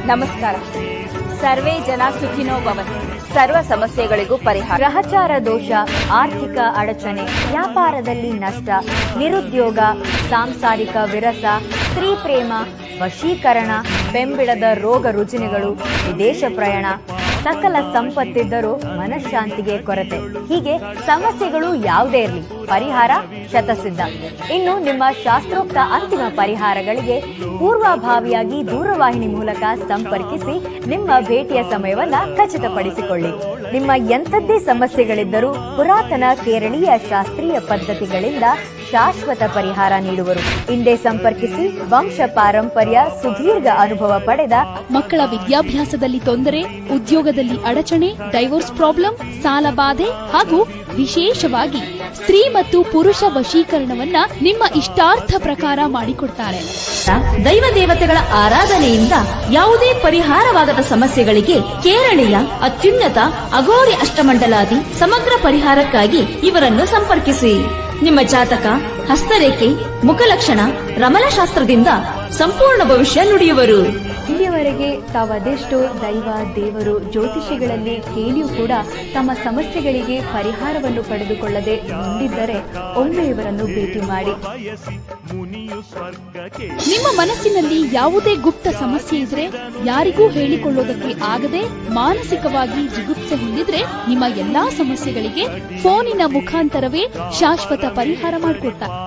ನಮಸ್ಕಾರ. ಸರ್ವೇ ಜನ ಸುಖಿನೋ ಭವಂತು. ಸರ್ವ ಸಮಸ್ಯೆಗಳಿಗೂ ಪರಿಹಾರ. ಗ್ರಹಚಾರ ದೋಷ, ಆರ್ಥಿಕ ಅಡಚಣೆ, ವ್ಯಾಪಾರದಲ್ಲಿ ನಷ್ಟ, ನಿರುದ್ಯೋಗ, ಸಾಂಸಾರಿಕ ವಿರಸ, ಸ್ತ್ರೀ ಪ್ರೇಮ, ವಶೀಕರಣ, ಬೆಂಬಿಡದ ರೋಗ ರುಜಿನಗಳು, ವಿದೇಶ ಪ್ರಯಾಣ, ಸಕಲ ಸಂಪತ್ತಿದ್ದರೂ ಮನಃಶಾಂತಿಗೆ ಕೊರತೆ. ಹೀಗೆ ಸಮಸ್ಯೆಗಳು ಯಾವುದೇ ಇರಲಿ, ಪರಿಹಾರ ಶತಸಿದ್ಧ. ಇನ್ನು ನಿಮ್ಮ ಶಾಸ್ತ್ರೋಕ್ತ ಅಂತಿಮ ಪರಿಹಾರಗಳಿಗೆ ಪೂರ್ವಭಾವಿಯಾಗಿ ದೂರವಾಹಿನಿ ಮೂಲಕ ಸಂಪರ್ಕಿಸಿ ನಿಮ್ಮ ಭೇಟಿಯ ಸಮಯವನ್ನ ಖಚಿತಪಡಿಸಿಕೊಳ್ಳಿ. ನಿಮ್ಮ ಎಂಥದ್ದೇ ಸಮಸ್ಯೆಗಳಿದ್ದರೂ ಪುರಾತನ ಕೇರಳೀಯ ಶಾಸ್ತ್ರೀಯ ಪದ್ಧತಿಗಳಿಂದ ಶಾಶ್ವತ ಪರಿಹಾರ ನೀಡುವರು. ಹಿಂದೆ ಸಂಪರ್ಕಿಸಿ. ವಂಶ ಪಾರಂಪರ್ಯ, ಸುದೀರ್ಘ ಅನುಭವ ಪಡೆದ ಮಕ್ಕಳ ವಿದ್ಯಾಭ್ಯಾಸದಲ್ಲಿ ತೊಂದರೆ, ಉದ್ಯೋಗದಲ್ಲಿ ಅಡಚಣೆ, ಡೈವೋರ್ಸ್ ಪ್ರಾಬ್ಲಮ್, ಸಾಲ ಬಾಧೆ ಹಾಗೂ ವಿಶೇಷವಾಗಿ ಸ್ತ್ರೀ ಮತ್ತು ಪುರುಷ ವಶೀಕರಣವನ್ನ ನಿಮ್ಮ ಇಷ್ಟಾರ್ಥ ಪ್ರಕಾರ ಮಾಡಿಕೊಡ್ತಾರೆ. ದೈವ ದೇವತೆಗಳ ಆರಾಧನೆಯಿಂದ ಯಾವುದೇ ಪರಿಹಾರವಾಗದ ಸಮಸ್ಯೆಗಳಿಗೆ ಕೇರಳೀಯ ಅತ್ಯುನ್ನತ ಅಘೋರಿ ಅಷ್ಟಮಂಡಲಾದಿ ಸಮಗ್ರ ಪರಿಹಾರಕ್ಕಾಗಿ ಇವರನ್ನು ಸಂಪರ್ಕಿಸಿ. ನಿಮ್ಮ ಜಾತಕ, ಹಸ್ತರೇಖೆ, ಮುಖಲಕ್ಷಣ, ರಮಲಶಾಸ್ತ್ರದಿಂದ ಸಂಪೂರ್ಣ ಭವಿಷ್ಯ ನುಡಿಯುವರು. ಇಲ್ಲಿಯವರೆಗೆ ತಾವದೆಷ್ಟೋ ದೈವ ದೇವರು ಜ್ಯೋತಿಷಿಗಳಲ್ಲಿ ಕೇಳಿಯೂ ಕೂಡ ತಮ್ಮ ಸಮಸ್ಯೆಗಳಿಗೆ ಪರಿಹಾರವನ್ನು ಪಡೆದುಕೊಳ್ಳದೆ ಮುಂದಿದ್ದರೆ ಒಮ್ಮೆ ಇವರನ್ನು ಭೇಟಿ ಮಾಡಿ. ನಿಮ್ಮ ಮನಸ್ಸಿನಲ್ಲಿ ಯಾವುದೇ ಗುಪ್ತ ಸಮಸ್ಯೆ ಇದ್ರೆ, ಯಾರಿಗೂ ಹೇಳಿಕೊಳ್ಳೋದಕ್ಕೆ ಆಗದೆ ಮಾನಸಿಕವಾಗಿ ಜಿಗುಪ್ಸೆ ಹೊಂದಿದ್ರೆ, ನಿಮ್ಮ ಎಲ್ಲಾ ಸಮಸ್ಯೆಗಳಿಗೆ ಫೋನಿನ ಮುಖಾಂತರವೇ ಶಾಶ್ವತ ಪರಿಹಾರ ಮಾಡಿಕೊಡ್ತಾರೆ.